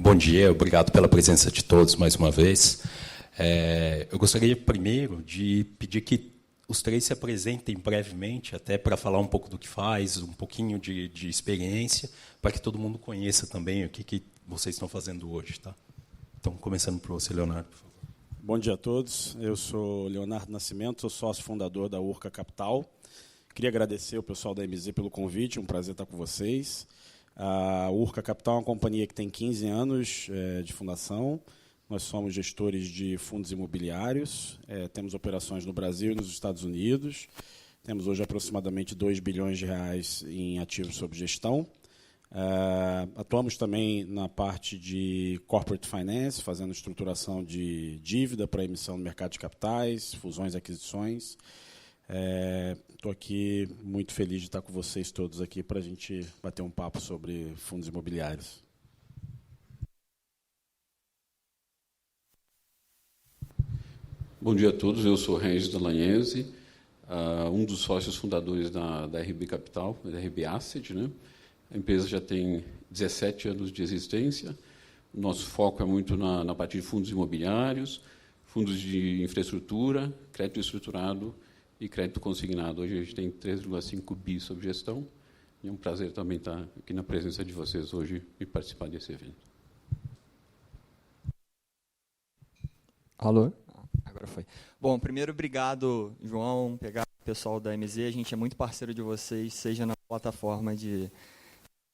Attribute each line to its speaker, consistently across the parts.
Speaker 1: Bom dia, obrigado pela presença de todos mais uma vez. Eu gostaria, primeiro, de pedir que os três se apresentem brevemente, até para falar um pouco do que faz, um pouquinho de experiência, para que todo mundo conheça também o que vocês estão fazendo hoje. Tá? Então, começando por você, Leonardo, por favor.
Speaker 2: Bom dia a todos. Eu sou Leonardo Nascimento, sou sócio fundador da Urca Capital. Queria agradecer ao pessoal da MZ pelo convite, um prazer estar com vocês. A Urca Capital é uma companhia que tem 15 anos de fundação. Nós somos gestores de fundos imobiliários, temos operações no Brasil e nos Estados Unidos. Temos hoje aproximadamente 2 bilhões de reais em ativos sob gestão. Atuamos também na parte de corporate finance, fazendo estruturação de dívida para emissão no mercado de capitais, fusões e aquisições. Estou aqui muito feliz de estar com vocês todos aqui para a gente bater um papo sobre fundos imobiliários.
Speaker 3: Bom dia a todos, eu sou Regis Delagnese, um dos sócios fundadores da RB Capital, da RB Asset, né? A empresa já tem 17 anos de existência. O nosso foco é muito na parte de fundos imobiliários, fundos de infraestrutura, crédito estruturado e crédito consignado. Hoje a gente tem 3,5 bi sob gestão. E é um prazer também estar aqui na presença de vocês hoje e participar desse evento.
Speaker 4: Alô? Agora foi. Bom, primeiro, obrigado, João, pegar o pessoal da MZ. A gente é muito parceiro de vocês, seja na plataforma de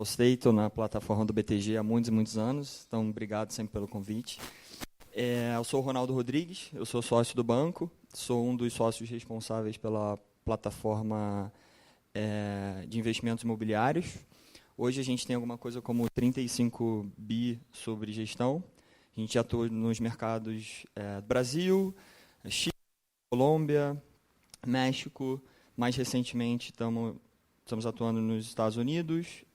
Speaker 4: State ou na plataforma do BTG há muitos e muitos anos. Então, obrigado sempre pelo convite. Eu sou o Ronaldo Rodrigues, eu sou sócio do banco, sou um dos sócios responsáveis pela plataforma de investimentos imobiliários. Hoje a gente tem alguma coisa como 35 bi sobre gestão. A gente atua nos mercados Brasil, Chile, Colômbia, México. Mais recentemente estamos atuando nos Estados Unidos,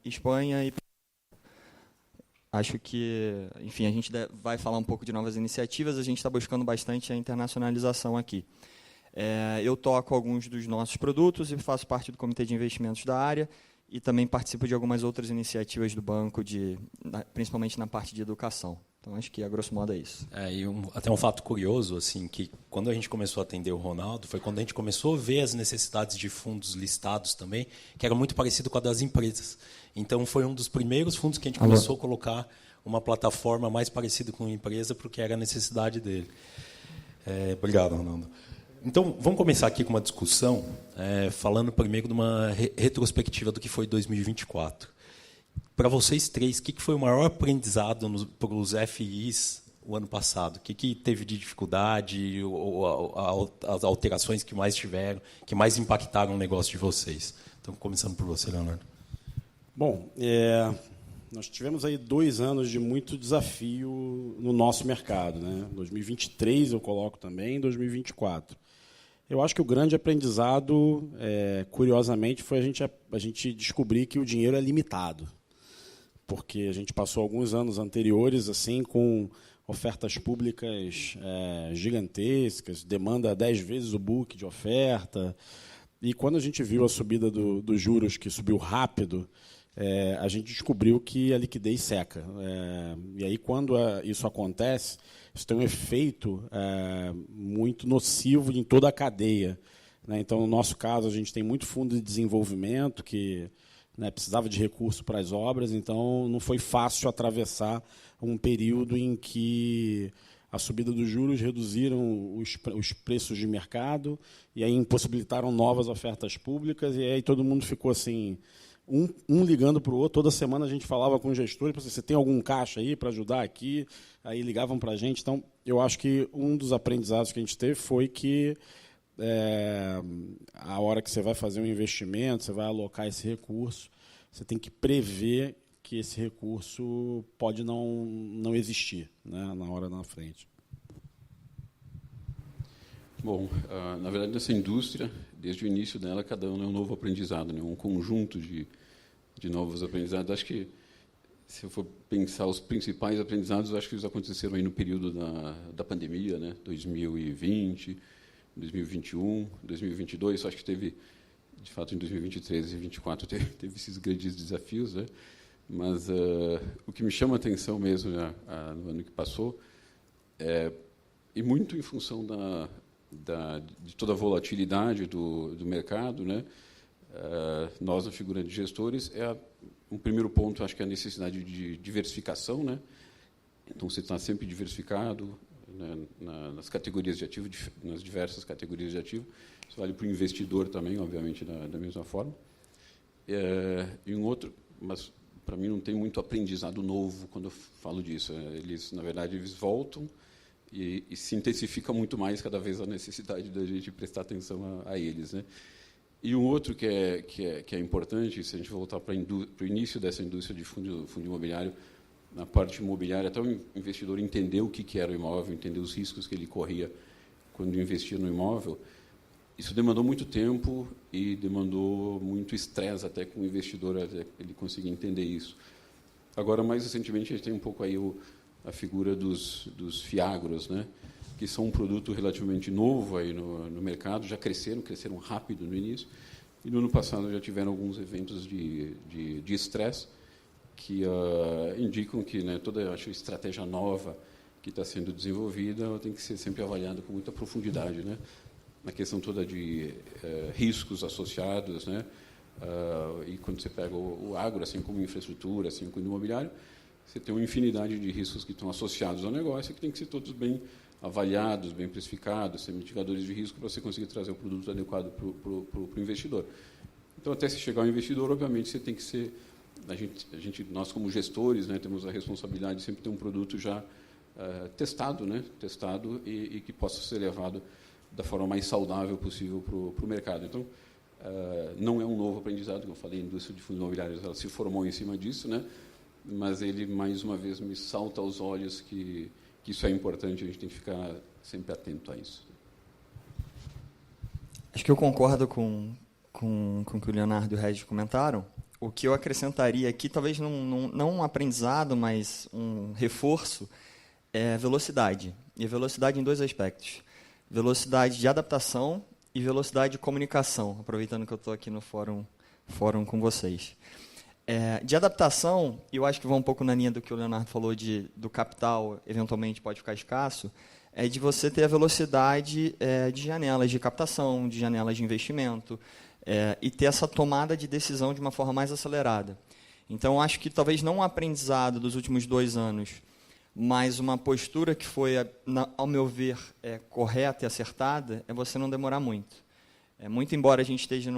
Speaker 4: Espanha e acho que, enfim, a gente vai falar um pouco de novas iniciativas. A gente está buscando bastante a internacionalização aqui. Eu toco alguns dos nossos produtos e faço parte do comitê de investimentos da área e também participo de algumas outras iniciativas do banco, principalmente na parte de educação. Então, acho que, a grosso modo, é isso.
Speaker 1: Até um fato curioso, assim, que quando a gente começou a atender o Ronaldo, foi quando a gente começou a ver as necessidades de fundos listados também, que era muito parecido com a das empresas. Então, foi um dos primeiros fundos que a gente começou a colocar uma plataforma mais parecida com a empresa, porque era a necessidade dele. Obrigado, Ronaldo. Então, vamos começar aqui com uma discussão, falando primeiro de uma retrospectiva do que foi 2024. Para vocês três, o que foi o maior aprendizado para os FIs o ano passado? O que teve de dificuldade, ou as alterações que mais tiveram, que mais impactaram o negócio de vocês? Então, começando por você, Leonardo.
Speaker 2: Bom, nós tivemos aí 2 anos de muito desafio no nosso mercado, né? 2023 eu coloco também, 2024. Eu acho que o grande aprendizado, curiosamente, foi a gente descobrir que o dinheiro é limitado. Porque a gente passou alguns anos anteriores assim com ofertas públicas gigantescas, demanda 10 vezes o book de oferta. E quando a gente viu a subida dos juros, que subiu rápido, a gente descobriu que a liquidez seca. E aí, quando isso acontece, isso tem um efeito muito nocivo em toda a cadeia, né? Então, no nosso caso, a gente tem muito fundo de desenvolvimento que precisava de recurso para as obras, então não foi fácil atravessar um período em que a subida dos juros reduziram os preços de mercado e aí impossibilitaram novas ofertas públicas, e aí todo mundo ficou assim, um ligando para o outro. Toda semana a gente falava com o gestor, você tem algum caixa aí para ajudar aqui? Aí ligavam para a gente. Então, eu acho que um dos aprendizados que a gente teve foi que a hora que você vai fazer um investimento, você vai alocar esse recurso, você tem que prever que esse recurso pode não existir, né, na hora da frente.
Speaker 3: Bom, na verdade, nessa indústria, desde o início dela, cada ano é um novo aprendizado, né? Um conjunto de novos aprendizados. Acho que, se eu for pensar os principais aprendizados, acho que eles aconteceram aí no período da pandemia, né? 2020, 2021, 2022. Acho que teve, de fato, em 2023 e 2024, teve esses grandes desafios, né? Mas o que me chama a atenção mesmo no ano que passou, e muito em função de toda a volatilidade do mercado, né? Nós, na figura de gestores, um primeiro ponto, acho que é a necessidade de diversificação, né? Então, você está sempre diversificado, né, nas categorias de ativo, nas diversas categorias de ativo. Isso vale para o investidor também, obviamente, da mesma forma. E um outro, mas para mim não tem muito aprendizado novo quando eu falo disso. Eles, na verdade, eles voltam e se intensifica muito mais cada vez a necessidade da gente prestar atenção a eles, né? E um outro que é importante, se a gente voltar para o início dessa indústria de fundo imobiliário, na parte imobiliária, até o investidor entender o que era o imóvel, entender os riscos que ele corria quando investia no imóvel. Isso demandou muito tempo e demandou muito estresse até com o investidor, até ele conseguir entender isso. Agora, mais recentemente, a gente tem um pouco aí a figura dos fiagros, né, que são um produto relativamente novo aí no mercado, já cresceram rápido no início, e no ano passado já tiveram alguns eventos de estresse que indicam que, né, toda a estratégia nova que está sendo desenvolvida tem que ser sempre avaliada com muita profundidade, né, na questão toda de riscos associados, né, e quando você pega o agro, assim como infraestrutura, assim como imobiliário, você tem uma infinidade de riscos que estão associados ao negócio e que tem que ser todos bem avaliados, bem precificados, ser mitigadores de risco para você conseguir trazer um produto adequado para o investidor. Então, até se chegar ao investidor, obviamente, você tem que ser... nós, como gestores, né, temos a responsabilidade de sempre ter um produto já testado, né, e que possa ser levado da forma mais saudável possível para o mercado. Então, não é um novo aprendizado, como eu falei, a indústria de fundos imobiliários ela se formou em cima disso, né, mas ele, mais uma vez, me salta aos olhos que isso é importante, a gente tem que ficar sempre atento a isso.
Speaker 4: Acho que eu concordo com o que o Leonardo e o Regis comentaram. O que eu acrescentaria aqui, talvez não um aprendizado, mas um reforço, é a velocidade. E a velocidade em dois aspectos. Velocidade de adaptação e velocidade de comunicação, aproveitando que eu estou aqui no fórum com vocês. De adaptação, eu acho que vai um pouco na linha do que o Leonardo falou, do capital, eventualmente pode ficar escasso, é de você ter a velocidade de janelas de captação, de janelas de investimento, e ter essa tomada de decisão de uma forma mais acelerada. Então, acho que talvez não um aprendizado dos últimos 2 anos, mas uma postura que foi, ao meu ver, correta e acertada, é você não demorar muito. Muito embora a gente esteja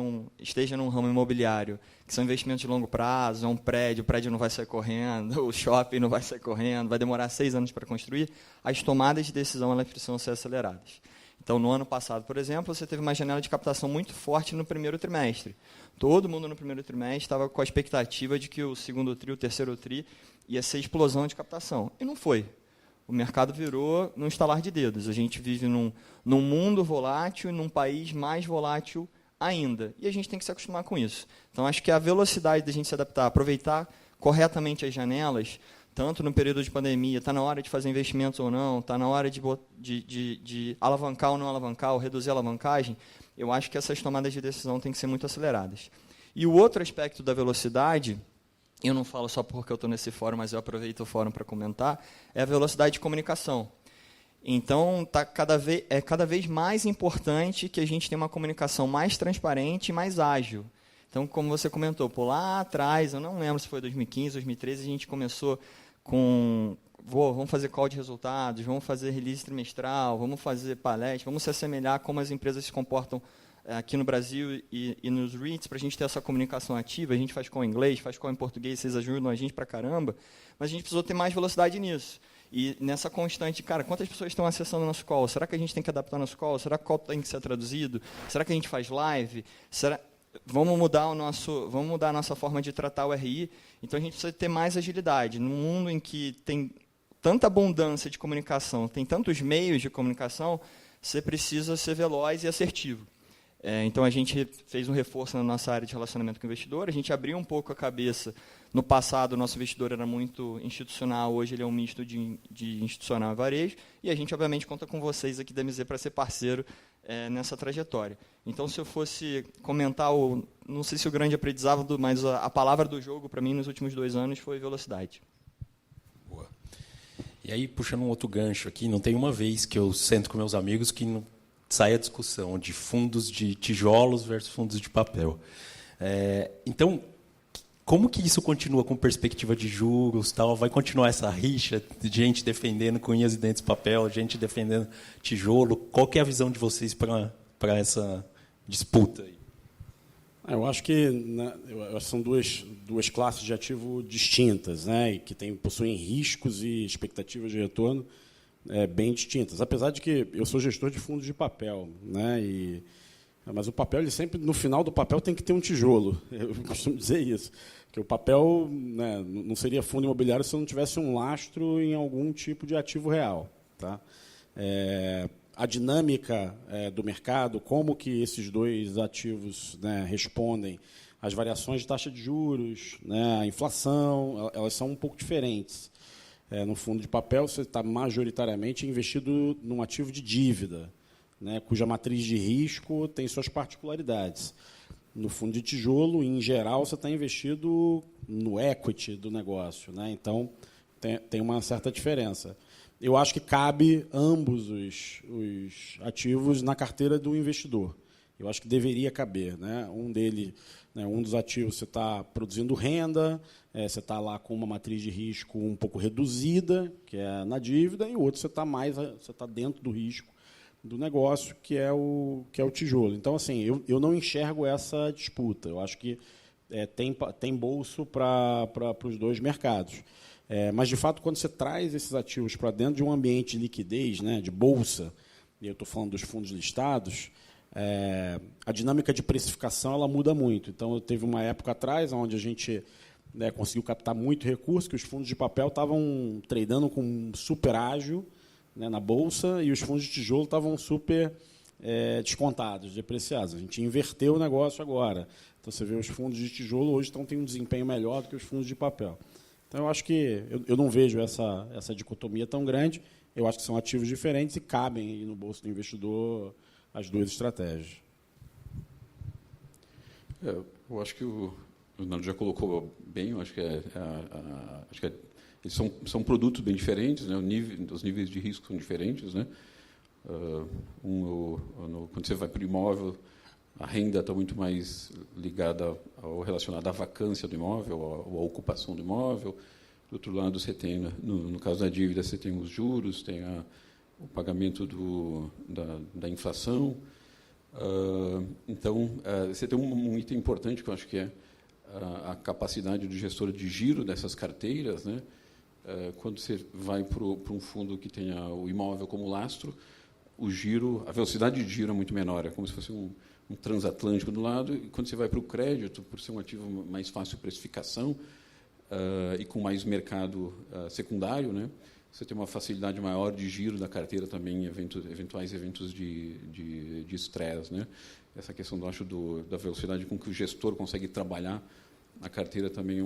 Speaker 4: num ramo imobiliário, que são investimentos de longo prazo, é um prédio, o prédio não vai sair correndo, o shopping não vai sair correndo, vai demorar 6 anos para construir, as tomadas de decisão elas precisam ser aceleradas. Então, no ano passado, por exemplo, você teve uma janela de captação muito forte no primeiro trimestre. Todo mundo no primeiro trimestre estava com a expectativa de que o segundo tri, o terceiro tri, ia ser explosão de captação. E não foi. O mercado virou num estalar de dedos. A gente vive num mundo volátil e num país mais volátil ainda. E a gente tem que se acostumar com isso. Então, acho que a velocidade da gente se adaptar, aproveitar corretamente as janelas, tanto no período de pandemia, está na hora de fazer investimentos ou não, está na hora de alavancar ou não alavancar, ou reduzir a alavancagem, eu acho que essas tomadas de decisão têm que ser muito aceleradas. E o outro aspecto da velocidade, eu não falo só porque eu estou nesse fórum, mas eu aproveito o fórum para comentar, é a velocidade de comunicação. Então, é cada vez mais importante que a gente tenha uma comunicação mais transparente e mais ágil. Então, como você comentou, lá atrás, eu não lembro se foi 2015, 2013, a gente começou com... vamos fazer call de resultados, vamos fazer release trimestral, vamos fazer palestra, vamos se assemelhar a como as empresas se comportam aqui no Brasil e nos REITs, para a gente ter essa comunicação ativa. A gente faz call em inglês, faz call em português, vocês ajudam a gente para caramba, mas a gente precisou ter mais velocidade nisso. E nessa constante, cara, quantas pessoas estão acessando o nosso call? Será que a gente tem que adaptar nosso call? Será que o call tem que ser traduzido? Será que a gente faz live? Vamos mudar a nossa forma de tratar o RI? Então, a gente precisa ter mais agilidade. Num mundo em que tem tanta abundância de comunicação, tem tantos meios de comunicação, você precisa ser veloz e assertivo. Então, a gente fez um reforço na nossa área de relacionamento com o investidor, a gente abriu um pouco a cabeça. No passado, o nosso investidor era muito institucional, hoje ele é um misto de institucional e varejo, e a gente, obviamente, conta com vocês aqui da MZ para ser parceiro nessa trajetória. Então, se eu fosse comentar, não sei se o grande aprendizado, mas a palavra do jogo, para mim, nos últimos 2 anos, foi velocidade.
Speaker 1: Boa. E aí, puxando um outro gancho aqui, não tem uma vez que eu sento com meus amigos que não sai a discussão de fundos de tijolos versus fundos de papel. Então, como que isso continua com perspectiva de juros? Tal? Vai continuar essa rixa de gente defendendo com unhas e dentes papel, gente defendendo tijolo? Qual que é a visão de vocês para essa disputa aí?
Speaker 2: Eu acho que são duas classes de ativo distintas, né, e que possuem riscos e expectativas de retorno bem distintas. Apesar de que eu sou gestor de fundos de papel, né, mas o papel, ele sempre, no final do papel, tem que ter um tijolo. Eu costumo dizer isso. Que o papel, né, não seria fundo imobiliário se não tivesse um lastro em algum tipo de ativo real. Tá? A dinâmica do mercado, como que esses dois ativos, né, respondem às variações de taxa de juros, né, a inflação, elas são um pouco diferentes. No fundo de papel, você está majoritariamente investido num ativo de dívida, né, cuja matriz de risco tem suas particularidades. No fundo de tijolo, em geral, você está investido no equity do negócio, né? Então, tem uma certa diferença. Eu acho que cabe ambos os ativos na carteira do investidor. Eu acho que deveria caber, né? Um dos ativos você está produzindo renda, você está lá com uma matriz de risco um pouco reduzida, que é na dívida, e o outro você está dentro do risco do negócio, que é o tijolo. Então, assim, eu não enxergo essa disputa. Eu acho que tem bolso para os dois mercados. Mas, de fato, quando você traz esses ativos para dentro de um ambiente de liquidez, né, de bolsa, e eu estou falando dos fundos listados, a dinâmica de precificação ela muda muito. Então, teve uma época atrás onde a gente conseguiu captar muito recurso, que os fundos de papel estavam tradando com super ágil, né, na bolsa, e os fundos de tijolo estavam super descontados, depreciados. A gente inverteu o negócio agora. Então, você vê os fundos de tijolo hoje têm um desempenho melhor do que os fundos de papel. Então, eu acho que eu não vejo essa dicotomia tão grande. Eu acho que são ativos diferentes e cabem aí no bolso do investidor as duas estratégias.
Speaker 3: Eu acho que o Leonardo já colocou bem. Eu acho que eles são produtos bem diferentes, né? Os níveis de risco são diferentes, né? Quando você vai para o imóvel, a renda está muito mais ligada ou relacionada à vacância do imóvel, ou à ocupação do imóvel. Do outro lado, você tem, no caso da dívida, você tem os juros, tem o pagamento da inflação. Então, você tem um item importante que eu acho que é a capacidade do gestor de giro dessas carteiras, né? Quando você vai para um fundo que tenha o imóvel como lastro, a velocidade de giro é muito menor, é como se fosse um transatlântico do lado, e quando você vai para o crédito, por ser um ativo mais fácil de precificação e com mais mercado secundário, né, você tem uma facilidade maior de giro da carteira também em eventuais eventos de estresse, né? Essa questão, acho, da velocidade com que o gestor consegue trabalhar a carteira também é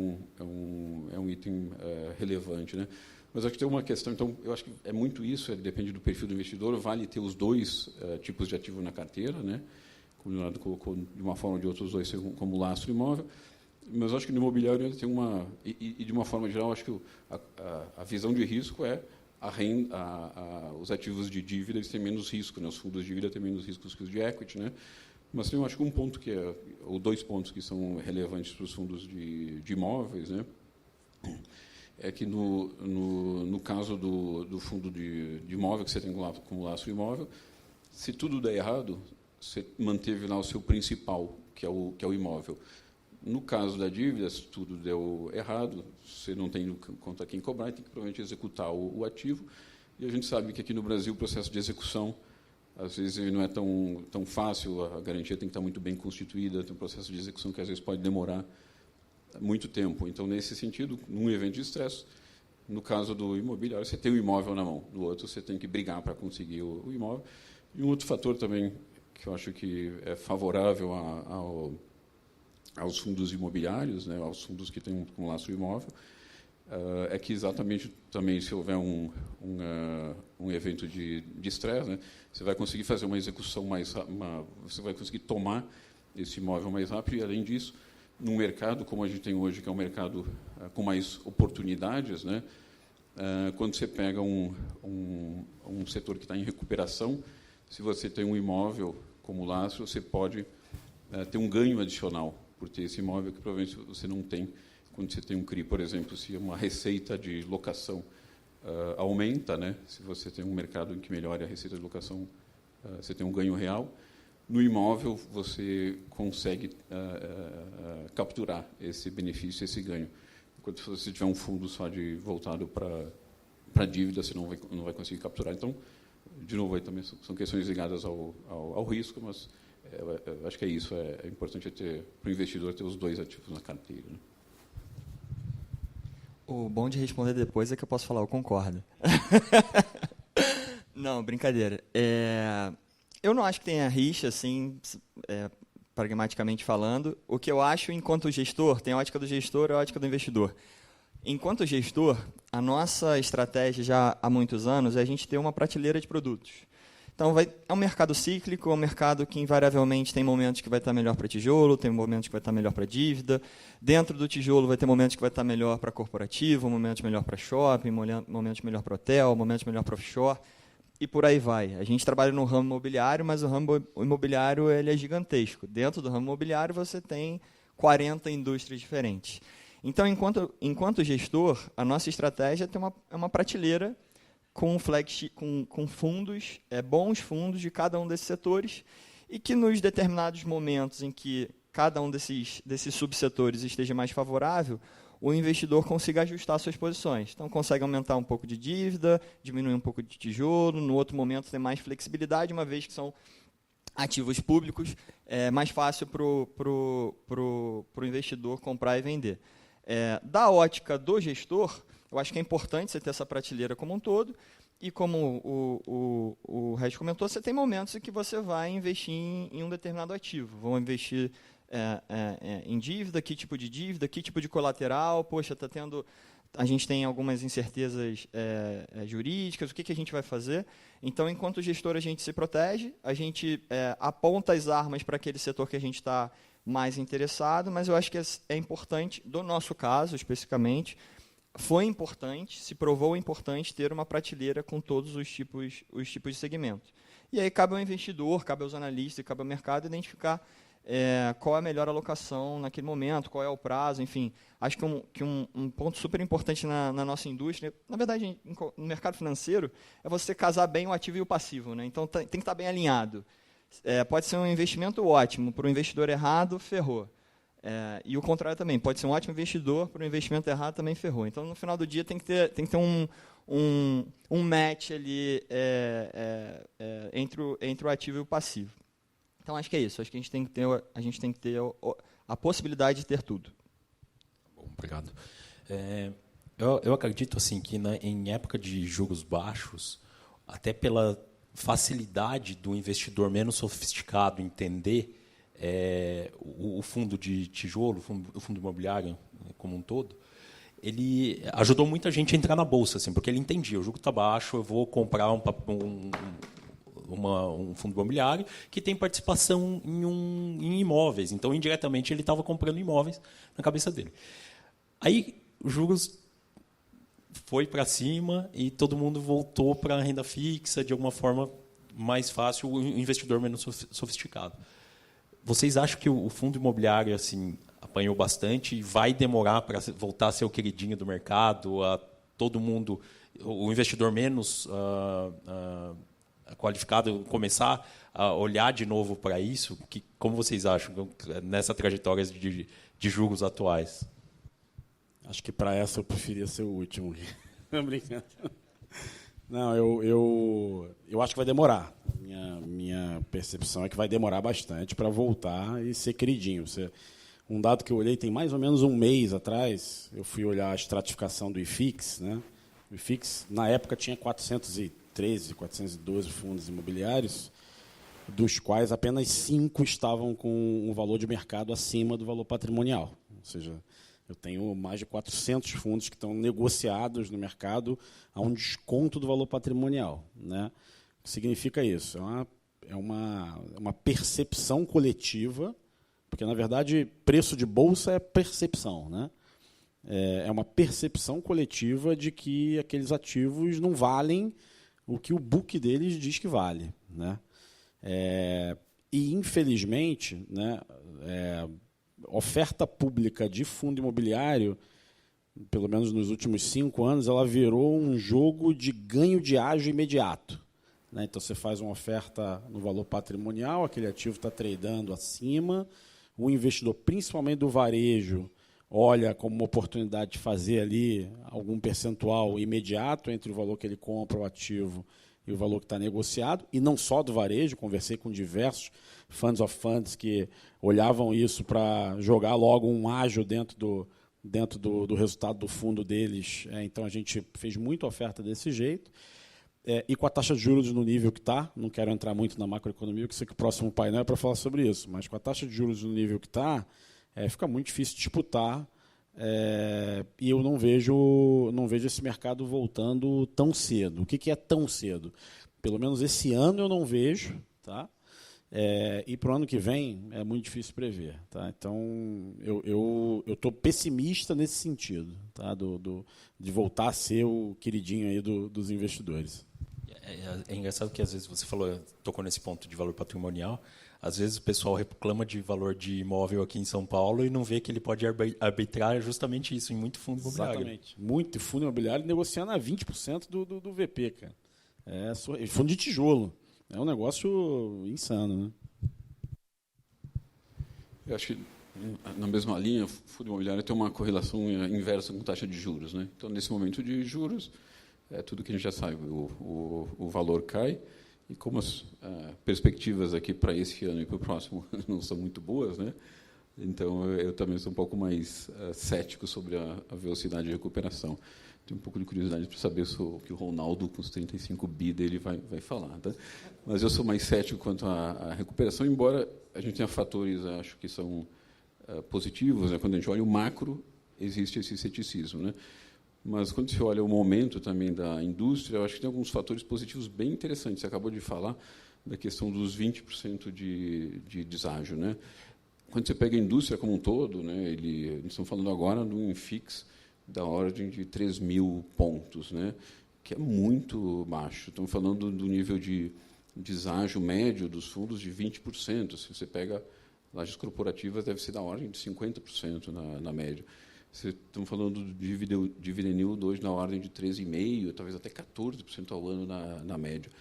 Speaker 3: um item relevante, né? Mas acho que tem uma questão, então, eu acho que é muito isso, depende do perfil do investidor, vale ter os dois tipos de ativo na carteira, né? Como o Leonardo colocou, de uma forma ou de outra, os dois como lastro imóvel, mas eu acho que no imobiliário tem e de uma forma geral, acho que a visão de risco é os ativos de dívida eles têm menos risco, né? Os fundos de dívida têm menos riscos que os de equity, né? Mas tem, eu acho que um ponto ou 2 pontos que são relevantes para os fundos de imóveis, né? É que no caso do fundo de imóvel que você tem como lastro imóvel, se tudo der errado, você manteve lá o seu principal, que é o imóvel. No caso da dívida, se tudo deu errado, você não tem contra quem cobrar, tem que provavelmente executar o ativo. E a gente sabe que aqui no Brasil o processo de execução às vezes não é tão fácil, a garantia tem que estar muito bem constituída, tem um processo de execução que às vezes pode demorar muito tempo. Então, nesse sentido, num evento de estresse, no caso do imobiliário, você tem o imóvel na mão, no outro você tem que brigar para conseguir o imóvel. E um outro fator também que eu acho que é favorável aos fundos imobiliários, né, aos fundos que têm um lastro imóvel, é que exatamente também, se houver um evento de estresse, né, você vai conseguir fazer uma execução você vai conseguir tomar esse imóvel mais rápido, e, além disso, num mercado como a gente tem hoje, que é um mercado com mais oportunidades, né, quando você pega um setor que está em recuperação, se você tem um imóvel como lastro, você pode ter um ganho adicional por ter esse imóvel que provavelmente você não tem quando você tem um CRI, por exemplo. Se uma receita de locação aumenta, né, se você tem um mercado em que melhora a receita de locação, você tem um ganho real. No imóvel, você consegue capturar esse benefício, esse ganho. Enquanto se você tiver um fundo só voltado para dívida, você não vai conseguir capturar. Então, de novo, aí também são questões ligadas ao risco, mas eu acho que é isso. É importante para o investidor ter os dois ativos na carteira, né?
Speaker 4: O bom de responder depois é que eu posso falar, eu concordo. Não, brincadeira. Eu não acho que tenha rixa, assim, pragmaticamente falando. O que eu acho, enquanto gestor, tem a ótica do gestor e a ótica do investidor. Enquanto gestor, a nossa estratégia já há muitos anos é a gente ter uma prateleira de produtos. Então, é um mercado cíclico, é um mercado que invariavelmente tem momentos que vai estar melhor para tijolo, tem momentos que vai estar melhor para dívida. Dentro do tijolo vai ter momentos que vai estar melhor para corporativo, momentos melhor para shopping, momentos melhor para hotel, momentos melhor para offshore, e por aí vai. A gente trabalha no ramo imobiliário, mas o ramo imobiliário ele é gigantesco. Dentro do ramo imobiliário você tem 40 indústrias diferentes. Então, enquanto gestor, a nossa estratégia é uma prateleira com fundos, bons fundos de cada um desses setores, e que nos determinados momentos em que cada um desses subsetores esteja mais favorável, o investidor consiga ajustar suas posições. Então, consegue aumentar um pouco de dívida, diminuir um pouco de tijolo, no outro momento tem mais flexibilidade, uma vez que são ativos públicos, é mais fácil para o investidor comprar e vender. Da ótica do gestor, eu acho que é importante você ter essa prateleira como um todo, e como o Regis comentou, você tem momentos em que você vai investir em um determinado ativo. Vão investir em dívida, que tipo de colateral, poxa, a gente tem algumas incertezas jurídicas, o que a gente vai fazer? Então, enquanto gestor, a gente se protege, a gente aponta as armas para aquele setor que a gente está mais interessado, mas eu acho que é importante, do nosso caso especificamente, foi importante, se provou importante ter uma prateleira com todos os tipos de segmentos. E aí cabe ao investidor, cabe aos analistas, cabe ao mercado identificar qual é a melhor alocação naquele momento, qual é o prazo, enfim. Acho que um ponto super importante na nossa indústria, na verdade, no mercado financeiro, é você casar bem o ativo e o passivo, né? Então, tem que estar bem alinhado. Pode ser um investimento ótimo, para o investidor errado, ferrou. E o contrário também, pode ser um ótimo investidor, para o investimento errado também ferrou. Então, no final do dia, tem que ter um match ali entre o ativo e o passivo. Então, acho que é isso. Acho que a gente tem que ter a possibilidade de ter tudo.
Speaker 1: Bom, obrigado. Eu acredito assim, que em época de juros baixos, até pela facilidade do investidor menos sofisticado entender o fundo de tijolo, o fundo imobiliário como um todo, ele ajudou muita gente a entrar na bolsa, assim, porque ele entendia, o juro está baixo, eu vou comprar um fundo imobiliário que tem participação em imóveis. Então, indiretamente, ele estava comprando imóveis na cabeça dele. Aí, os juros foi para cima e todo mundo voltou para a renda fixa, de alguma forma mais fácil, o investidor menos sofisticado. Vocês acham que o fundo imobiliário assim apanhou bastante e vai demorar para voltar a ser o queridinho do mercado, a todo mundo, o investidor menos qualificado começar a olhar de novo para isso? Como vocês acham nessa trajetória de juros atuais?
Speaker 2: Acho que para essa eu preferia ser o último. Não, brincando. Não, eu acho que vai demorar. Minha percepção é que vai demorar bastante para voltar e ser queridinho. Um dado que eu olhei tem mais ou menos um mês atrás, eu fui olhar a estratificação do IFIX, né? O IFIX, na época, tinha 413, 412 fundos imobiliários, dos quais apenas 5 estavam com um valor de mercado acima do valor patrimonial. Ou seja, Eu tenho mais de 400 fundos que estão negociados no mercado a um desconto do valor patrimonial, né? O que significa isso? É uma percepção coletiva, porque, na verdade, preço de bolsa é percepção, né? É uma percepção coletiva de que aqueles ativos não valem o que o book deles diz que vale, né? E, infelizmente, né, oferta pública de fundo imobiliário, pelo menos nos últimos 5 anos, ela virou um jogo de ganho de ágio imediato, né? Então, você faz uma oferta no valor patrimonial, aquele ativo está tradando acima, o investidor, principalmente do varejo, olha como uma oportunidade de fazer ali algum percentual imediato entre o valor que ele compra o ativo e o valor que está negociado, e não só do varejo. Conversei com diversos funds of funds que olhavam isso para jogar logo um ágio dentro do resultado do fundo deles. Então, a gente fez muita oferta desse jeito. E com a taxa de juros no nível que está, não quero entrar muito na macroeconomia, porque sei que o próximo painel é para falar sobre isso, mas com a taxa de juros no nível que está, fica muito difícil disputar, e eu não vejo esse mercado voltando tão cedo. O que é tão cedo? Pelo menos esse ano eu não vejo, tá? E para o ano que vem é muito difícil prever, tá? Então, eu estou pessimista nesse sentido, tá? De voltar a ser o queridinho aí dos investidores.
Speaker 1: É engraçado que, às vezes, você tocou nesse ponto de valor patrimonial. Às vezes o pessoal reclama de valor de imóvel aqui em São Paulo e não vê que ele pode arbitrar justamente isso em muito fundo imobiliário.
Speaker 2: Exatamente. Muito fundo imobiliário negociando a 20% do VP, cara. Fundo de tijolo. É um negócio insano, né?
Speaker 3: Eu acho que, na mesma linha, o fundo imobiliário tem uma correlação inversa com taxa de juros, né? Então, nesse momento de juros, tudo que a gente já sabe, o valor cai, e como as perspectivas aqui para esse ano e para o próximo não são muito boas, né? Então, eu também sou um pouco mais cético sobre a velocidade de recuperação. Tenho um pouco de curiosidade para saber o que o Ronaldo, com os 35 bi dele, vai falar, tá? Mas eu sou mais cético quanto à recuperação, embora a gente tenha fatores, acho que são positivos, né? Quando a gente olha o macro, existe esse ceticismo, né? Mas, quando se olha o momento também da indústria, eu acho que tem alguns fatores positivos bem interessantes. Você acabou de falar da questão dos 20% de deságio, né? Quando você pega a indústria como um todo, né, eles estão falando agora do INFIX da ordem de 3.000 pontos, né, que é muito baixo. Estão falando do nível de deságio médio dos fundos de 20%. Se você pega lajes corporativas, deve ser da ordem de 50% na média. Estamos falando de dividend yield hoje na ordem de 13,5%, talvez até 14% ao ano na média.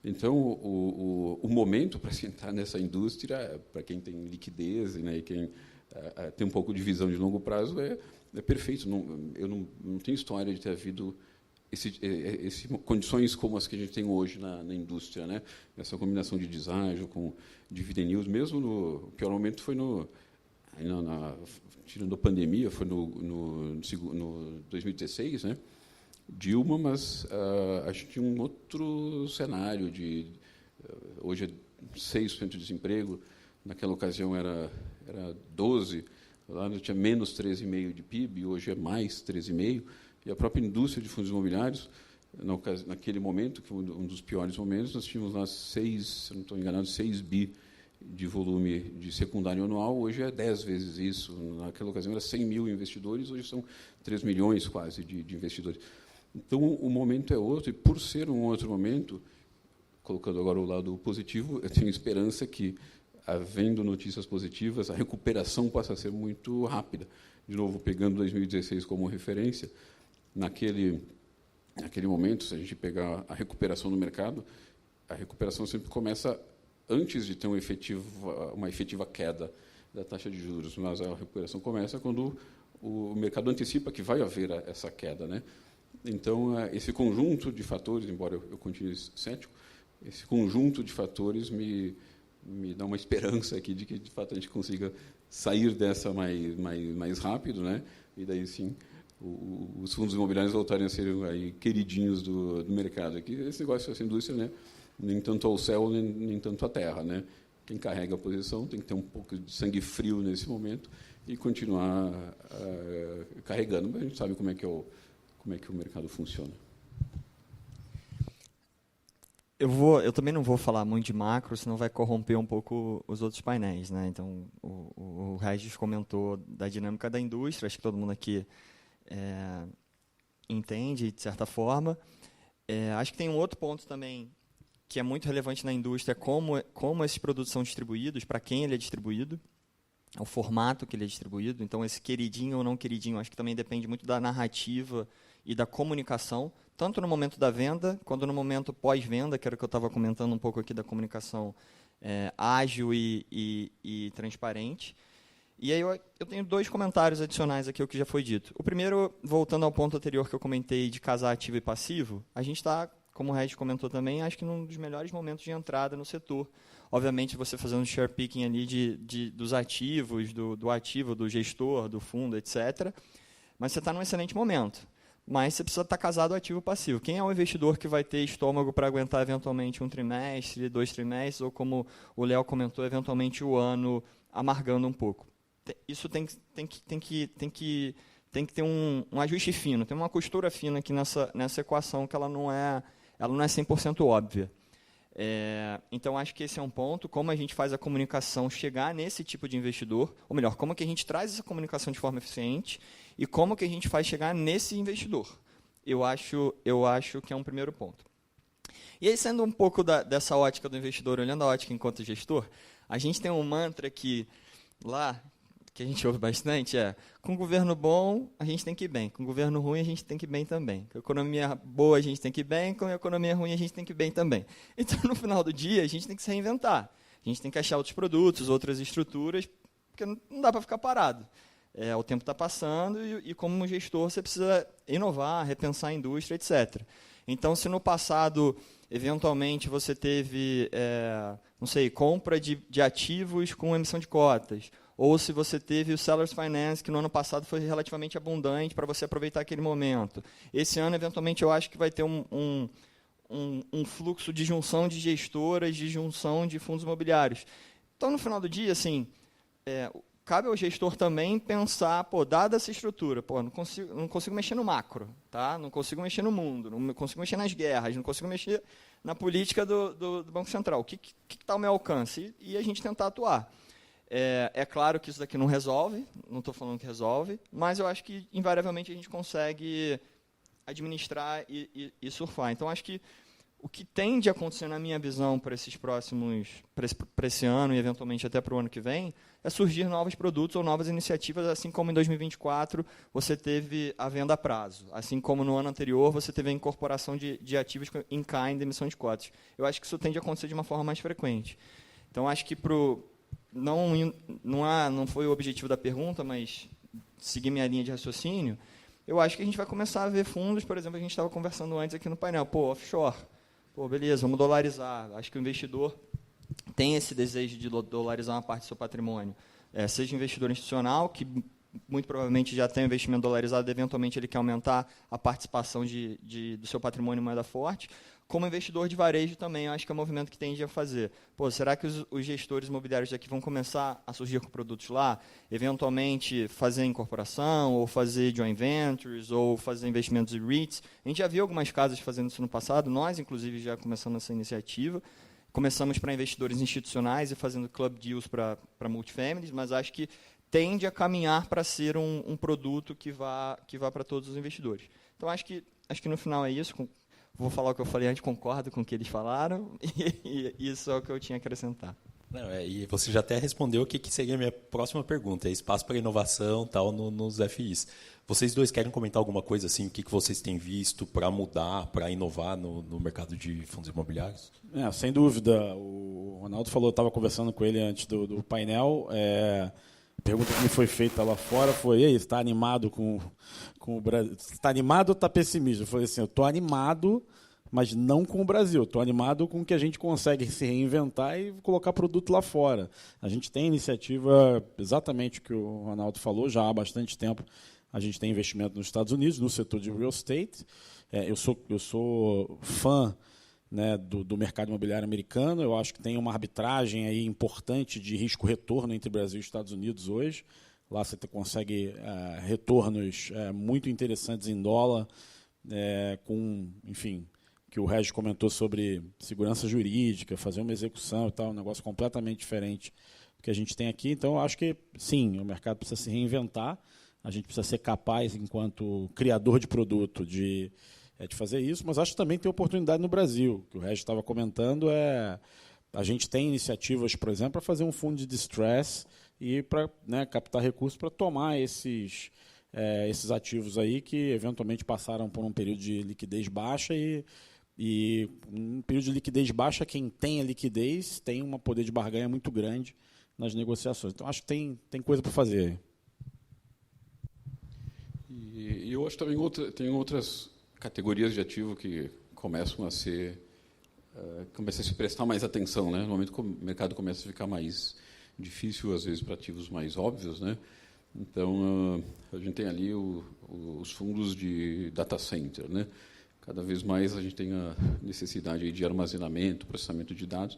Speaker 3: Então, o momento para se entrar nessa indústria, para quem tem liquidez, né, e quem tem um pouco de visão de longo prazo, é perfeito. Eu não tenho história de ter havido condições como as que a gente tem hoje na indústria, né? Essa combinação de deságio com dividend yield, mesmo o pior momento foi tirando a pandemia, foi no 2016, né? Dilma, mas a gente tinha um outro cenário hoje é 6% de desemprego, naquela ocasião era 12%, lá tinha menos 13,5% de PIB, hoje é mais 13,5%, e a própria indústria de fundos imobiliários, naquele momento, que foi um dos piores momentos, nós tínhamos lá 6 bi de volume de secundário anual, hoje é 10 vezes isso. Naquela ocasião era 100 mil investidores, hoje são 3 milhões quase de investidores. Então, o momento é outro, e por ser um outro momento, colocando agora o lado positivo, eu tenho esperança que, havendo notícias positivas, a recuperação possa ser muito rápida. De novo, pegando 2016 como referência, naquele momento, se a gente pegar a recuperação no mercado, a recuperação sempre começa antes de ter uma efetiva queda da taxa de juros, mas a recuperação começa quando o mercado antecipa que vai haver essa queda, né? Então, esse conjunto de fatores, embora eu continue cético, esse conjunto de fatores me dá uma esperança aqui de que, de fato, a gente consiga sair dessa mais rápido, né? E daí, sim, os fundos imobiliários voltarem a ser aí queridinhos do mercado. Aqui, esse negócio, essa indústria, né? Nem tanto ao céu, nem tanto à terra, né? quem carrega a posição tem que ter um pouco de sangue frio nesse momento e continuar carregando. Mas a gente sabe como é que o mercado funciona.
Speaker 4: Eu também não vou falar muito de macro, senão vai corromper um pouco os outros painéis, né? Então, o Regis comentou da dinâmica da indústria, acho que todo mundo aqui entende, de certa forma. Acho que tem um outro ponto também que é muito relevante na indústria, como esses produtos são distribuídos, para quem ele é distribuído, o formato que ele é distribuído. Então, esse queridinho ou não queridinho, acho que também depende muito da narrativa e da comunicação, tanto no momento da venda, quanto no momento pós-venda, que era o que eu estava comentando um pouco aqui da comunicação ágil e transparente. E aí eu tenho 2 comentários adicionais aqui ao que já foi dito. O primeiro, voltando ao ponto anterior que eu comentei de casar ativo e passivo, a gente está, como o Regis comentou também, acho que num dos melhores momentos de entrada no setor. Obviamente, você fazendo share picking ali dos ativos, do ativo, do gestor, do fundo, etc. Mas você está num excelente momento. Mas você precisa estar casado ativo passivo. Quem é o investidor que vai ter estômago para aguentar eventualmente 1 trimestre, 2 trimestres, ou como o Léo comentou, eventualmente o ano amargando um pouco? Isso tem que ter um ajuste fino, tem uma costura fina aqui nessa equação que ela não é 100% óbvia. Então, acho que esse é um ponto, como a gente faz a comunicação chegar nesse tipo de investidor, ou melhor, como que a gente traz essa comunicação de forma eficiente e como que a gente faz chegar nesse investidor. Eu acho que é um primeiro ponto. E aí, sendo um pouco dessa ótica do investidor, olhando a ótica enquanto gestor, a gente tem um mantra que a gente ouve bastante, com governo bom, a gente tem que ir bem. Com governo ruim, a gente tem que ir bem também. Com economia boa, a gente tem que ir bem. Com economia ruim, a gente tem que ir bem também. Então, no final do dia, a gente tem que se reinventar. A gente tem que achar outros produtos, outras estruturas, porque não dá para ficar parado. O tempo está passando e, como gestor, você precisa inovar, repensar a indústria, etc. Então, se no passado, eventualmente, você teve, compra de ativos com emissão de cotas, ou se você teve o Sellers Finance, que no ano passado foi relativamente abundante para você aproveitar aquele momento. Esse ano, eventualmente, eu acho que vai ter um fluxo de junção de gestoras, de junção de fundos imobiliários. Então, no final do dia, assim, cabe ao gestor também pensar, dada essa estrutura, não consigo mexer no macro, tá? Não consigo mexer no mundo, não consigo mexer nas guerras, não consigo mexer na política do Banco Central. O que está ao meu alcance? E a gente tentar atuar. É claro que isso daqui não resolve, não estou falando que resolve, mas eu acho que, invariavelmente, a gente consegue administrar e surfar. Então, acho que o que tende a acontecer, na minha visão, para esse ano e, eventualmente, até para o ano que vem, é surgir novos produtos ou novas iniciativas, assim como em 2024 você teve a venda a prazo, assim como no ano anterior você teve a incorporação de ativos em kind de emissão de cotas. Eu acho que isso tende a acontecer de uma forma mais frequente. Então, acho que não foi o objetivo da pergunta, mas seguir minha linha de raciocínio, eu acho que a gente vai começar a ver fundos, por exemplo, a gente estava conversando antes aqui no painel, offshore, beleza, vamos dolarizar. Acho que o investidor tem esse desejo de dolarizar uma parte do seu patrimônio, seja investidor institucional, que muito provavelmente já tem um investimento dolarizado, eventualmente ele quer aumentar a participação do seu patrimônio em moeda forte, como investidor de varejo também, eu acho que é um movimento que tende a fazer. Será que os gestores imobiliários daqui vão começar a surgir com produtos lá? Eventualmente fazer incorporação, ou fazer joint ventures, ou fazer investimentos em REITs. A gente já viu algumas casas fazendo isso no passado, nós, inclusive, já começamos essa iniciativa. Começamos para investidores institucionais e fazendo club deals para multifamilies, mas acho que tende a caminhar para ser um produto que vá para todos os investidores. Então, acho que no final é isso. Vou falar o que eu falei antes, concordo com o que eles falaram, e isso é o que eu tinha a acrescentar.
Speaker 1: E você já até respondeu o que seria a minha próxima pergunta, espaço para inovação tal nos FIs. Vocês dois querem comentar alguma coisa assim, o que vocês têm visto para mudar, para inovar no mercado de fundos imobiliários?
Speaker 2: Sem dúvida. O Ronaldo falou, eu estava conversando com ele antes do painel, a pergunta que me foi feita lá fora foi: você está animado com o Brasil? Está animado ou está pessimista? Eu falei assim: eu estou animado, mas não com o Brasil. Estou animado com que a gente consegue se reinventar e colocar produto lá fora. A gente tem iniciativa, exatamente o que o Ronaldo falou, já há bastante tempo. A gente tem investimento nos Estados Unidos, no setor de real estate. Eu sou fã né, do mercado imobiliário americano. Eu acho que tem uma arbitragem aí importante de risco-retorno entre Brasil e Estados Unidos hoje. Lá você consegue retornos muito interessantes em dólar, com, enfim, que o Regis comentou sobre segurança jurídica, fazer uma execução e tal, um negócio completamente diferente do que a gente tem aqui. Então, eu acho que, sim, o mercado precisa se reinventar, a gente precisa ser capaz, enquanto criador de produto, de fazer isso, mas acho que também tem oportunidade no Brasil. O que o Regis estava comentando a gente tem iniciativas, por exemplo, para fazer um fundo de distress e para, né, captar recursos para tomar esses ativos aí que eventualmente passaram por um período de liquidez baixa e um período de liquidez baixa, quem tem a liquidez tem um poder de barganha muito grande nas negociações. Então, acho que tem coisa para fazer.
Speaker 3: E eu acho que também tem outras categorias de ativo que começam a se prestar mais atenção, né? No momento que o mercado começa a ficar mais difícil, às vezes, para ativos mais óbvios, né? Então, a gente tem ali os fundos de data center, né? Cada vez mais a gente tem a necessidade de armazenamento, processamento de dados,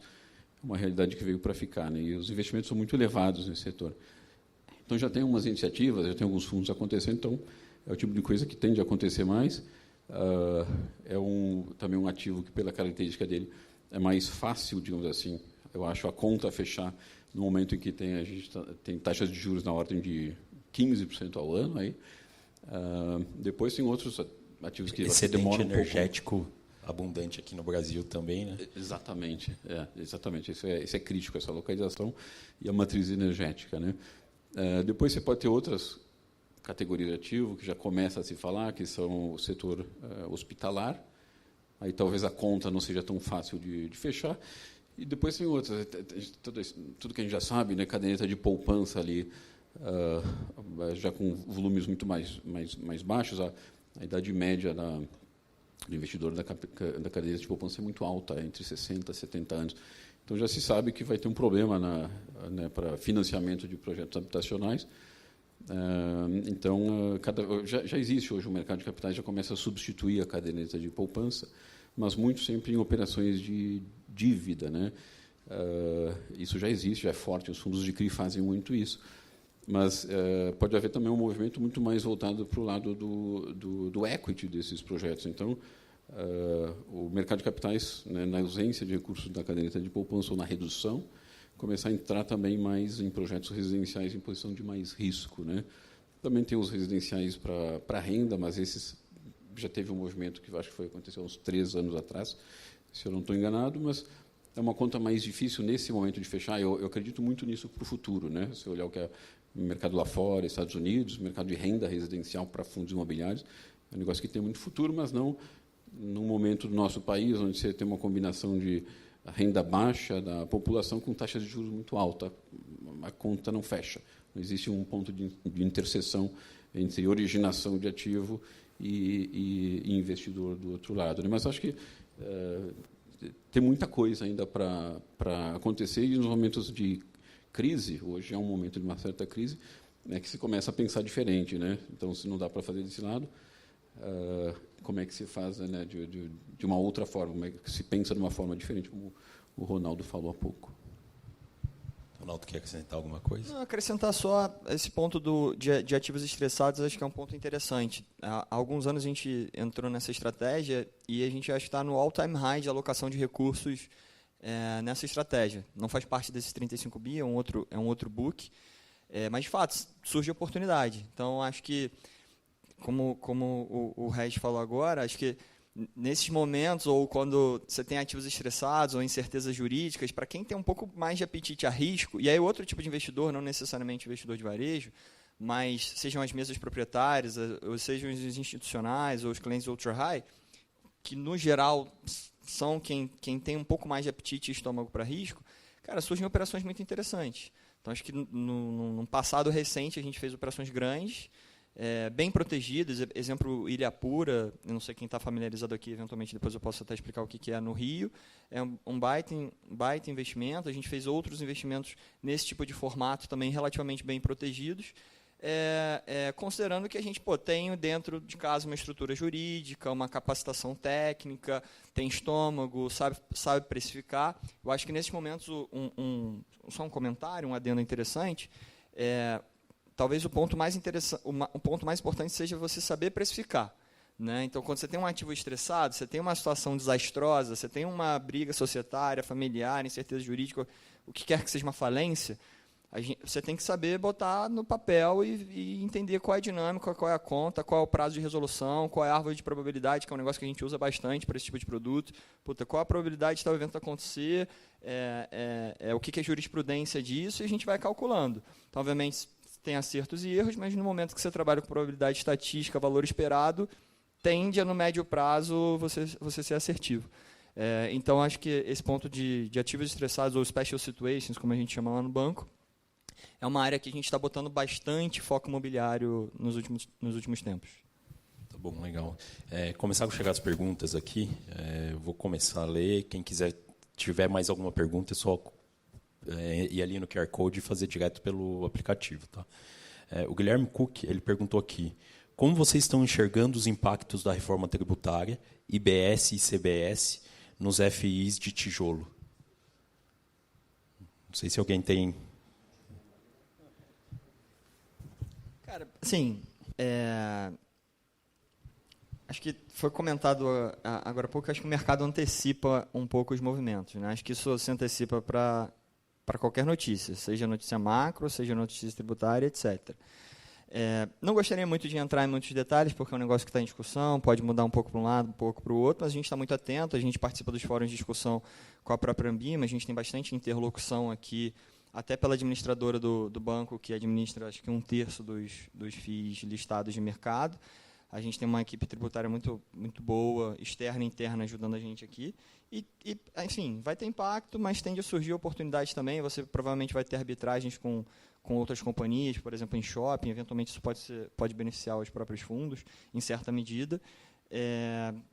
Speaker 3: uma realidade que veio para ficar, né? E os investimentos são muito elevados nesse setor. Então, já tem umas iniciativas, já tem alguns fundos acontecendo, então é o tipo de coisa que tende a acontecer mais. Também um ativo que, pela característica dele, é mais fácil, digamos assim, eu acho, a conta fechar no momento em que a gente tem taxas de juros na ordem de 15% ao ano. Aí. Depois tem outros ativos que demoram um pouco.
Speaker 1: Energético abundante aqui no Brasil também, né?
Speaker 3: Exatamente, exatamente. Isso é crítico, essa localização e a matriz energética, né? Depois você pode ter outras categorias de ativo que já começa a se falar, que são o setor hospitalar. Aí talvez a conta não seja tão fácil de fechar. E depois tem outras. Tudo que a gente já sabe, né? Caderneta de poupança ali, já com volumes muito mais baixos. A idade média do investidor da caderneta de poupança é muito alta, entre 60 e 70 anos. Então, já se sabe que vai ter um problema para financiamento de projetos habitacionais. Então, já existe hoje um mercado de capitais, já começa a substituir a caderneta de poupança, mas muito sempre em operações de dívida, né? Isso já existe, já é forte, os fundos de CRI fazem muito isso. Mas pode haver também um movimento muito mais voltado para o lado do equity desses projetos. Então, o mercado de capitais, né, na ausência de recursos da caderneta de poupança ou na redução, começar a entrar também mais em projetos residenciais em posição de mais risco, né? Também tem os residenciais para renda, mas esses já teve um movimento que eu acho que aconteceu há uns 3 anos atrás, se eu não estou enganado, mas é uma conta mais difícil nesse momento de fechar. Eu acredito muito nisso para o futuro, né? Se olhar o que é o mercado lá fora, Estados Unidos, o mercado de renda residencial para fundos imobiliários, é um negócio que tem muito futuro, mas não num momento do nosso país, onde você tem uma combinação de renda baixa da população com taxas de juros muito alta. A conta não fecha. Não existe um ponto de interseção entre originação de ativo e investidor do outro lado, né? Mas acho que tem muita coisa ainda para acontecer, e nos momentos de crise, hoje é um momento de uma certa crise, que se começa a pensar diferente, né? Então, se não dá para fazer desse lado, como é que se faz, né, de uma outra forma, como é que se pensa de uma forma diferente, como o Ronaldo falou há pouco.
Speaker 1: Ronaldo, quer acrescentar alguma coisa?
Speaker 4: Não, acrescentar só esse ponto de ativos estressados, acho que é um ponto interessante. Há alguns anos a gente entrou nessa estratégia e a gente acho que está no all-time high de alocação de recursos nessa estratégia. Não faz parte desses 35 bi, é um outro book, mas, de fato, surge oportunidade. Então, acho que, como o Regis falou agora, acho que nesses momentos, ou quando você tem ativos estressados ou incertezas jurídicas, para quem tem um pouco mais de apetite a risco, e aí outro tipo de investidor, não necessariamente investidor de varejo, mas sejam as mesas proprietárias, ou sejam os institucionais, ou os clientes ultra-high, que, no geral, são quem tem um pouco mais de apetite e estômago para risco, cara, surgem operações muito interessantes. Então, acho que no passado recente a gente fez operações grandes, bem protegidas, exemplo Ilhapura, eu não sei quem está familiarizado aqui, eventualmente depois eu posso até explicar o que é no Rio, é um baita investimento, a gente fez outros investimentos nesse tipo de formato também relativamente bem protegidos, considerando que a gente tem dentro de casa uma estrutura jurídica, uma capacitação técnica, tem estômago, sabe precificar. Eu acho que nesses momentos, só um comentário, um adendo interessante, talvez o ponto mais importante seja você saber precificar. Né? Então, quando você tem um ativo estressado, você tem uma situação desastrosa, você tem uma briga societária, familiar, incerteza jurídica, o que quer que seja uma falência, você tem que saber botar no papel e entender qual é a dinâmica, qual é a conta, qual é o prazo de resolução, qual é a árvore de probabilidade, que é um negócio que a gente usa bastante para esse tipo de produto. Qual a probabilidade de tal evento acontecer, o que é jurisprudência disso, e a gente vai calculando. Então, obviamente, tem acertos e erros, mas no momento que você trabalha com probabilidade estatística, valor esperado, tende a, no médio prazo, você ser assertivo. Então, acho que esse ponto de ativos estressados, ou special situations, como a gente chama lá no banco, é uma área que a gente está botando bastante foco imobiliário nos últimos tempos.
Speaker 1: Tá bom, legal. Começaram a chegar as perguntas aqui. Eu vou começar a ler. Quem tiver mais alguma pergunta, é só ir ali no QR Code e fazer direto pelo aplicativo. Tá? O Guilherme Cook, ele perguntou aqui: como vocês estão enxergando os impactos da reforma tributária, IBS e CBS, nos FIs de tijolo? Não sei se alguém tem...
Speaker 4: Cara, sim. Acho que foi comentado agora há pouco, acho que o mercado antecipa um pouco os movimentos. Né? Acho que isso se antecipa para qualquer notícia, seja notícia macro, seja notícia tributária, etc. Não gostaria muito de entrar em muitos detalhes, porque é um negócio que está em discussão, pode mudar um pouco para um lado, um pouco para o outro, mas a gente está muito atento, a gente participa dos fóruns de discussão com a própria Ambima, a gente tem bastante interlocução aqui, até pela administradora do banco, que administra, acho que 1/3 dos FIIs listados de mercado. A gente tem uma equipe tributária muito, muito boa, externa e interna, ajudando a gente aqui. Enfim, vai ter impacto, mas tende a surgir oportunidades também. Você provavelmente vai ter arbitragens com outras companhias, por exemplo, em shopping. Eventualmente, isso pode beneficiar os próprios fundos, em certa medida.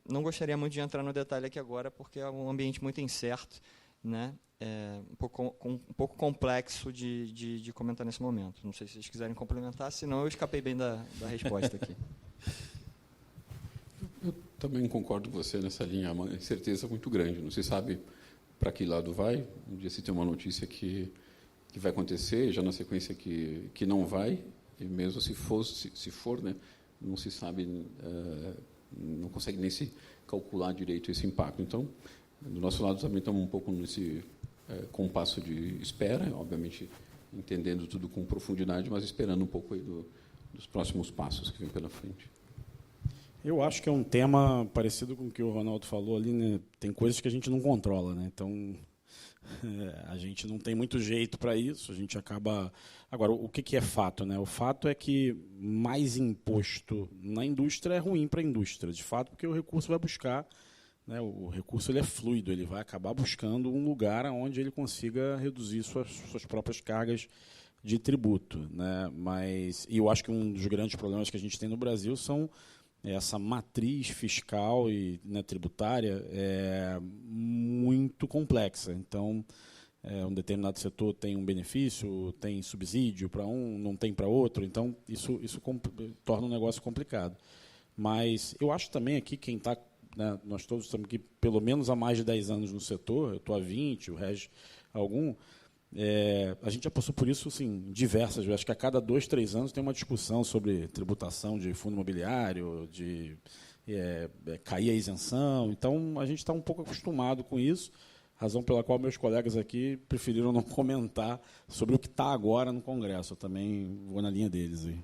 Speaker 4: Não gostaria muito de entrar no detalhe aqui agora, porque é um ambiente muito incerto, né? Um pouco complexo de comentar nesse momento. Não sei se vocês quiserem complementar, senão eu escapei bem da resposta aqui.
Speaker 3: Eu também concordo com você nessa linha, uma incerteza muito grande. Não se sabe para que lado vai. Um dia se tem uma notícia que vai acontecer, já na sequência que não vai, e mesmo se for, né, não se sabe, não consegue nem se calcular direito esse impacto. Então, do nosso lado também estamos um pouco nesse compasso de espera, obviamente entendendo tudo com profundidade, mas esperando um pouco aí dos próximos passos que vem pela frente.
Speaker 2: Eu acho que é um tema parecido com o que o Ronaldo falou ali, né? Tem coisas que a gente não controla, né? Então, a gente não tem muito jeito para isso, a gente acaba... Agora, o que é fato, né? O fato é que mais imposto na indústria é ruim para a indústria, de fato, porque o recurso vai buscar, né? O recurso ele é fluido, ele vai acabar buscando um lugar onde ele consiga reduzir suas próprias cargas de tributo, né? E eu acho que um dos grandes problemas que a gente tem no Brasil são essa matriz fiscal e, né, tributária é muito complexa. Então, um determinado setor tem um benefício, tem subsídio para um, não tem para outro. Então, isso torna um negócio complicado. Mas eu acho também aqui, quem está... Né, nós todos estamos aqui pelo menos há mais de 10 anos no setor, eu estou há 20, o Regis algum... a gente já passou por isso assim, diversas vezes. Acho que a cada 2, 3 anos tem uma discussão sobre tributação de fundo imobiliário, de cair a isenção. Então, a gente está um pouco acostumado com isso, razão pela qual meus colegas aqui preferiram não comentar sobre o que está agora no Congresso. Eu também vou na linha deles aí.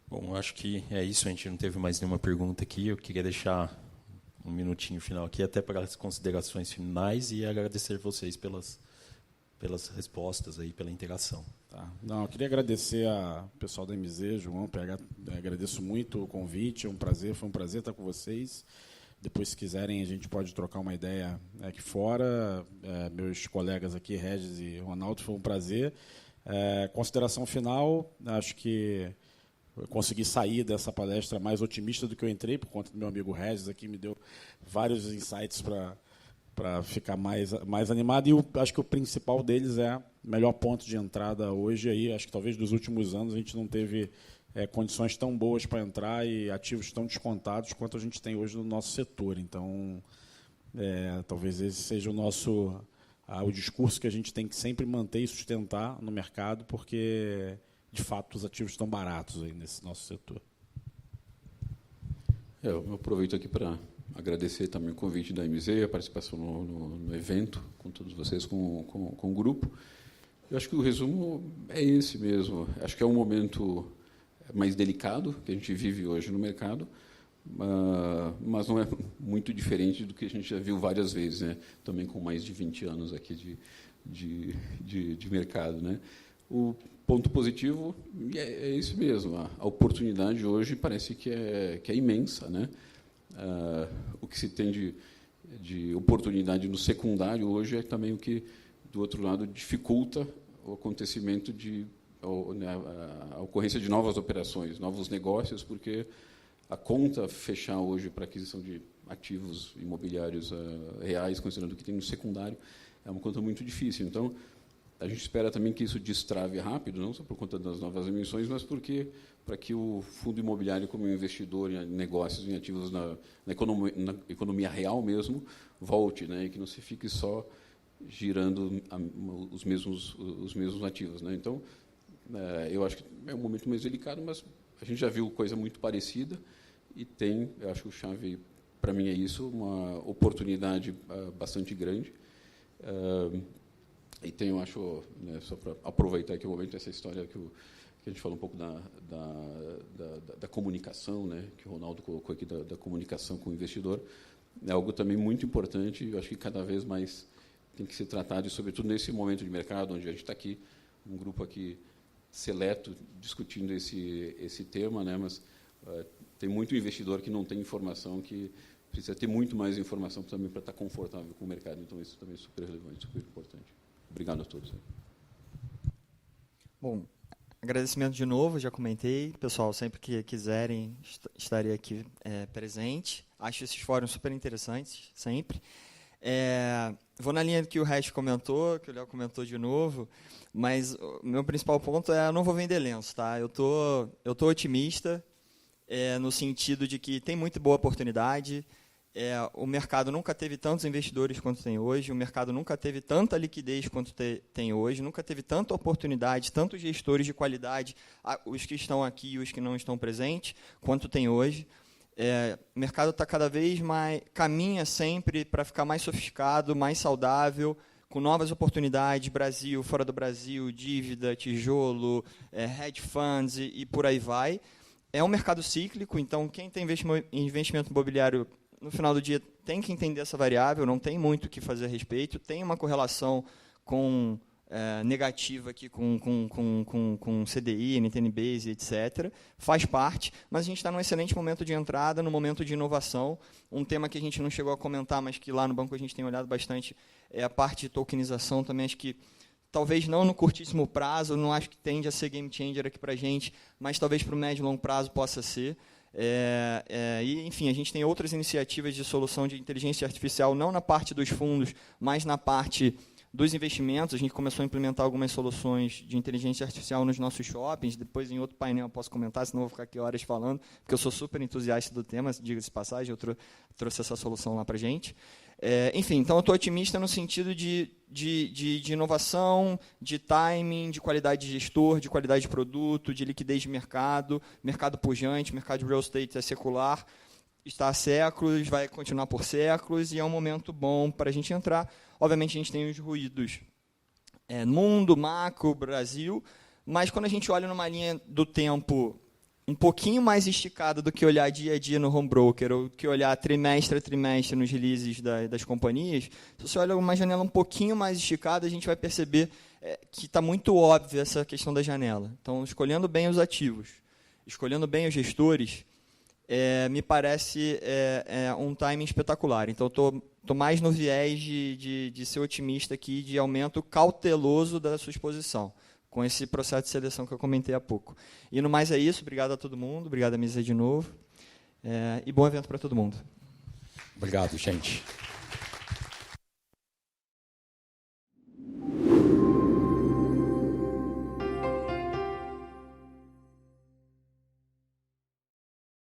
Speaker 1: Bom, acho que é isso. A gente não teve mais nenhuma pergunta aqui. Eu queria deixar um minutinho final aqui, até para as considerações finais, e agradecer vocês pelas respostas aí, pela interação.
Speaker 2: Tá. Não, eu queria agradecer ao pessoal da MZ, João, PH, agradeço muito o convite, foi um prazer estar com vocês. Depois, se quiserem, a gente pode trocar uma ideia aqui fora. Meus colegas aqui, Regis e Ronaldo, foi um prazer. Consideração final, acho que eu consegui sair dessa palestra mais otimista do que eu entrei, por conta do meu amigo Regis aqui, me deu vários insights ficar mais animado. E acho que o principal deles é melhor ponto de entrada hoje. Aí, acho que talvez dos últimos anos a gente não teve condições tão boas para entrar e ativos tão descontados quanto a gente tem hoje no nosso setor. Então, talvez esse seja o discurso que a gente tem que sempre manter e sustentar no mercado, porque, de fato, os ativos estão baratos aí nesse nosso setor.
Speaker 3: Eu aproveito aqui para agradecer também o convite da MZ, a participação no evento, com todos vocês, com o grupo. Eu acho que o resumo é esse mesmo. Acho que é um momento mais delicado que a gente vive hoje no mercado, mas não é muito diferente do que a gente já viu várias vezes, né? Também com mais de 20 anos aqui de mercado, né? O ponto positivo é isso mesmo. A oportunidade hoje parece que é imensa, né? O que se tem de oportunidade no secundário hoje é também o que, do outro lado, dificulta o acontecimento a ocorrência de novas operações, novos negócios, porque a conta fechar hoje para aquisição de ativos imobiliários reais, considerando o que tem no secundário, é uma conta muito difícil. Então, a gente espera também que isso destrave rápido, não só por conta das novas emissões, mas para que o fundo imobiliário, como investidor em negócios, em ativos na economia real mesmo, volte, né, e que não se fique só girando os mesmos ativos, né? Então, eu acho que é um momento mais delicado, mas a gente já viu coisa muito parecida e eu acho que o chave para mim é isso, uma oportunidade bastante grande. E tem, eu acho, né, só para aproveitar aqui o momento, essa história que a gente falou um pouco da comunicação, né, que o Ronaldo colocou aqui, da comunicação com o investidor, é algo também muito importante, eu acho que cada vez mais tem que ser tratado, e sobretudo nesse momento de mercado, onde a gente está aqui, um grupo aqui seleto, discutindo esse tema, né, mas tem muito investidor que não tem informação, que precisa ter muito mais informação também para estar confortável com o mercado. Então, isso também é super relevante, super importante. Obrigado a todos.
Speaker 4: Bom, agradecimento de novo, já comentei. Pessoal, sempre que quiserem, estarei aqui presente. Acho esses fóruns super interessantes, sempre. Vou na linha do que o Regis comentou, que o Léo comentou de novo, mas o meu principal ponto eu não vou vender lenço, tá? Eu tô otimista, no sentido de que tem muito boa oportunidade. O mercado nunca teve tantos investidores quanto tem hoje, o mercado nunca teve tanta liquidez quanto tem hoje, nunca teve tanta oportunidade, tantos gestores de qualidade, os que estão aqui e os que não estão presentes, quanto tem hoje. O mercado está cada vez mais, caminha sempre para ficar mais sofisticado, mais saudável, com novas oportunidades, Brasil, fora do Brasil, dívida, tijolo, hedge funds e por aí vai. É um mercado cíclico, então quem tem investimento imobiliário, no final do dia, tem que entender essa variável, não tem muito o que fazer a respeito, tem uma correlação negativa aqui com CDI, NTN-Base, etc. Faz parte, mas a gente está num excelente momento de entrada, num momento de inovação. Um tema que a gente não chegou a comentar, mas que lá no banco a gente tem olhado bastante, é a parte de tokenização. Também acho que, talvez não no curtíssimo prazo, não acho que tende a ser game changer aqui para a gente, mas talvez para o médio e longo prazo possa ser. E, enfim, a gente tem outras iniciativas de solução de inteligência artificial, não na parte dos fundos, mas na parte dos investimentos. A gente começou a implementar algumas soluções de inteligência artificial nos nossos shoppings. Depois, em outro painel, eu posso comentar, senão eu vou ficar aqui horas falando, porque eu sou super entusiasta do tema, diga-se de passagem, eu trouxe essa solução lá para a gente. Enfim, então eu estou otimista no sentido de inovação, de timing, de qualidade de gestor, de qualidade de produto, de liquidez de mercado pujante, mercado de real estate é secular, está há séculos, vai continuar por séculos, e é um momento bom para a gente entrar. Obviamente, a gente tem os ruídos mundo, macro, Brasil, mas quando a gente olha numa linha do tempo um pouquinho mais esticada do que olhar dia a dia no home broker, ou que olhar trimestre a trimestre nos releases das companhias, se você olha uma janela um pouquinho mais esticada, a gente vai perceber que está muito óbvia essa questão da janela. Então, escolhendo bem os ativos, escolhendo bem os gestores, me parece um timing espetacular. Então, estou mais no viés de ser otimista aqui, de aumento cauteloso da sua exposição, com esse processo de seleção que eu comentei há pouco. E no mais é isso, obrigado a todo mundo, obrigado a mesa de novo, e bom evento para todo mundo.
Speaker 1: Obrigado, gente.